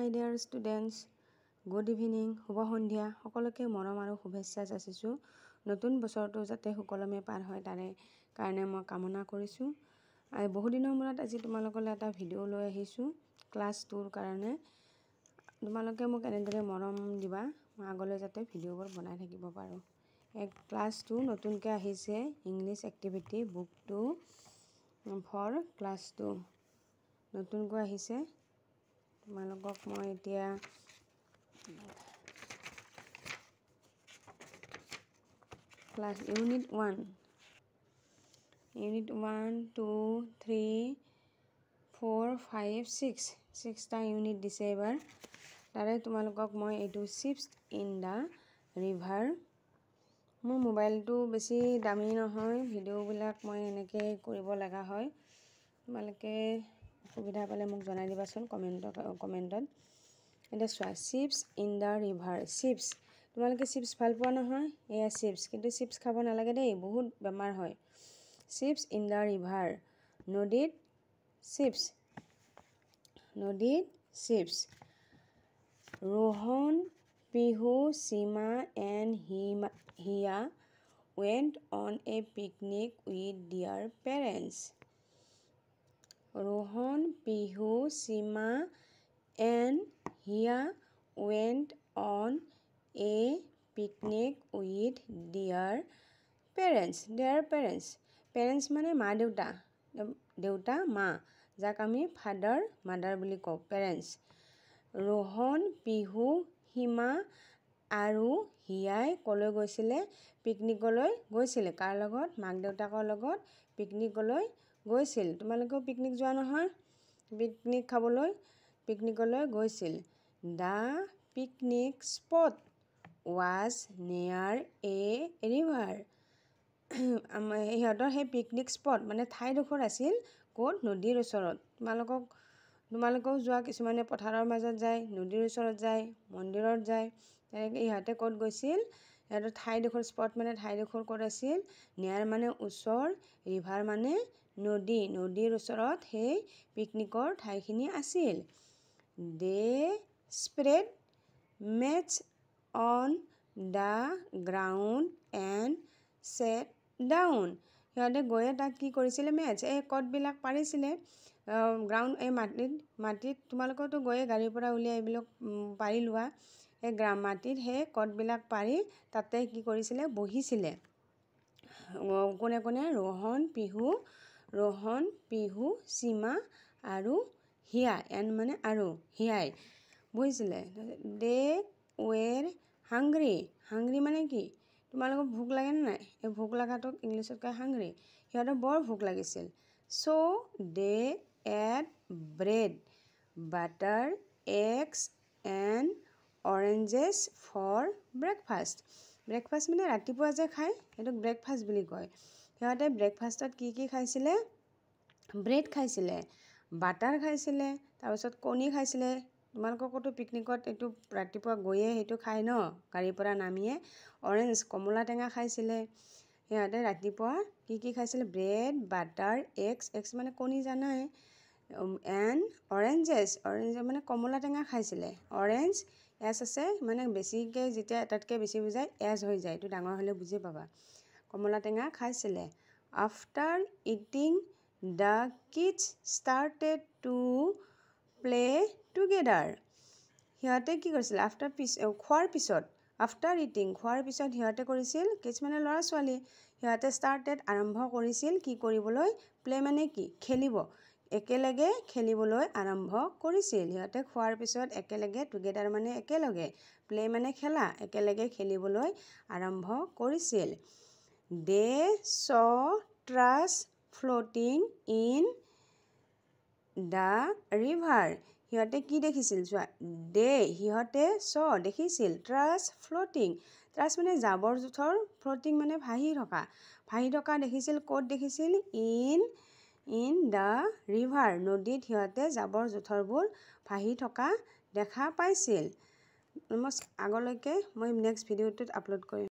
মাই dear students, good evening, শুভ সন্ধিয়া। সকলোকে মৰম আৰু শুভেচ্ছা যাচিছোঁ। নতুন বছৰটো যাতে সুকলমে পাৰ হয় তাৰে কাৰণে মই কামনা কৰিছোঁ। বহুদিনৰ মূৰত আজি তোমালোকলৈ এটা ভিডিঅ' লৈ আহিছোঁ ক্লাছ 2ৰ কাৰণে। তোমালোকে মোক এনেদৰে মৰম দিবা, মই আগলৈ যাতে ভিডিঅ'বোৰ বনাই থাকিব পাৰোঁ। ক্লাছ 2 নতুনকৈ আহিছে English activity book 2 for class 2 নতুনকৈ আহিছে। তোমালোকক মই এতিয়া ক্লাছ ইউনিট 1 2 3 4 5 6টা ইউনিট দিছে এইবাৰ। তাৰে তোমালোকক মই এইটো শিপছ ইন দ্য ৰিভাৰ। মোৰ মোবাইলটো বেছি দামী নহয়, ভিডিঅ'বিলাক মই এনেকৈ কৰিব লগা হয়। তোমালোকে সুবিধা পালে মোক জনাই দিবাচোন কমেণ্টত। এতিয়া চোৱা, chips in the river. Chips, তোমালোকে চিপছ ভাল পোৱা নহয়? এয়া চিপছ, কিন্তু চিপছ খাব নালাগে দেই, বহুত বেমাৰ হয়। চিপছ ইন দ্য ৰিভাৰ, নদীত chips. Rohan, Pihu, Seema and Hiya went on a picnic with their parents. Rohan, Pihu, Sima and Hiya went on a picnic with their parents. Parents মানে মা দেউতা মা, যাক আমি ফাদাৰ মাদাৰ বুলি কওঁ, পেৰেণ্টছ। ৰোহন, পিহু, সীমা আৰু হিয়াই ক'লৈ গৈছিলে? পিকনিকলৈ গৈছিলে। কাৰ লগত? মাক দেউতাকৰ লগত পিকনিকলৈ গৈছিল। তোমালোকেও পিকনিক যোৱা নহয়? পিকনিক খাবলৈ পিকনিকলৈ গৈছিল। দ্য পিকনিক স্পট ৱাজ নিয়াৰ এ ৰিভাৰ। সিহঁতৰ সেই পিকনিক স্পট মানে ঠাইডোখৰ আছিল ক'ত? নদীৰ ওচৰত। তোমালোকেও যোৱা, কিছুমানে পথাৰৰ মাজত যায়, নদীৰ ওচৰত যায়, মন্দিৰত যায়। তেনেকৈ ইহঁতে ক'ত গৈছিল? সিহঁতৰ ঠাইডোখৰ, স্পট মানে ঠাইডোখৰ ক'ত আছিল? নিয়াৰ মানে ওচৰ, ৰিভাৰ মানে নদী, নদীৰ ওচৰত সেই পিকনিকৰ ঠাইখিনি আছিল। They spread mats on the ground and sat down. সিহঁতে গৈয়ে তাত কি কৰিছিলে? মেটছ, এই কটবিলাক পাৰিছিলে। গ্ৰাউণ্ড, এই মাটিত তোমালোকেতো গৈয়ে গাড়ীৰ পৰা উলিয়াই এইবিলাক পাৰি লোৱা। এই মাটিত সেই কটবিলাক পাৰি তাতে কি কৰিছিলে? বহিছিলে। কোনে কোনে? ৰোহন, পিহু, সীমা আৰু হিয়া, এন মানে আৰু, হিয়াই বহিছিলে। দে ৱেৰ হাংগ্ৰি মানে কি? তোমালোকৰ ভোক লাগেনে নাই? এই ভোক লগাটোক ইংলিছত কয় হাংগ্ৰি। সিহঁতৰ বৰ ভোক লাগিছিল। So' they ate bread, butter, eggs and oranges for breakfast. Breakfast মানে ৰাতিপুৱা যে খায়, সেইটোক ব্ৰেকফাষ্ট বুলি কয়। সিহঁতে ব্ৰেকফাষ্টত কি খাইছিলে? ব্ৰেড খাইছিলে, বাটাৰ খাইছিলে, তাৰপিছত কণী খাইছিলে। তোমালোককতো পিকনিকত এইটো ৰাতিপুৱা গৈয়ে সেইটো খায় ন, গাড়ীৰ পৰা নামিয়ে। অৰেঞ্জ, কমলা টেঙা খাইছিলে। সিহঁতে ৰাতিপুৱা কি খাইছিলে? ব্ৰেড, বাটাৰ, এগছ মানে কণী জানাই, এণ্ড অৰেঞ্জেছ মানে কমলা টেঙা খাইছিলে। অৰেঞ্জ এছ আছে মানে বেছিকৈ, যেতিয়া এটাতকৈ বেছি বুজায় এজ হৈ যায়, এইটো ডাঙৰ হ'লে বুজি পাবা। কমলা টেঙা খাইছিলে। After eating the kids started to play together. সিহঁতে কি কৰিছিলে? আফটাৰ ইটিং খোৱাৰ পিছত সিহঁতে কৰিছিল, কিডছ মানে ল'ৰা ছোৱালী, সিহঁতে ষ্টাৰ্টেড আৰম্ভ কৰিছিল কি কৰিবলৈ? প্লে মানে কি? খেলিব। একেলগে খেলিবলৈ আৰম্ভ কৰিছিল। সিহঁতে খোৱাৰ পিছত একেলগে, টুগেডাৰ মানে একেলগে, প্লে মানে খেলা, একেলগে খেলিবলৈ আৰম্ভ কৰিছিল। They saw' trash floating in the river. সিহঁতে কি দেখিছিল? চোৱা, সিহঁতে দেখিছিল ট্ৰাছ ফ্ল'টিং। ট্ৰাছ মানে জাবৰ জোথৰ, ফ্ল'টিং মানে ভাহি থকা দেখিছিল। ক'ত দেখিছিল? ইন দ্য ৰিভাৰ, নদীত সিহঁতে জাবৰ জোথৰবোৰ ভাহি থকা দেখা পাইছিল। আগলৈকে মই নেক্সট ভিডিঅ'টোত আপলোড কৰিম।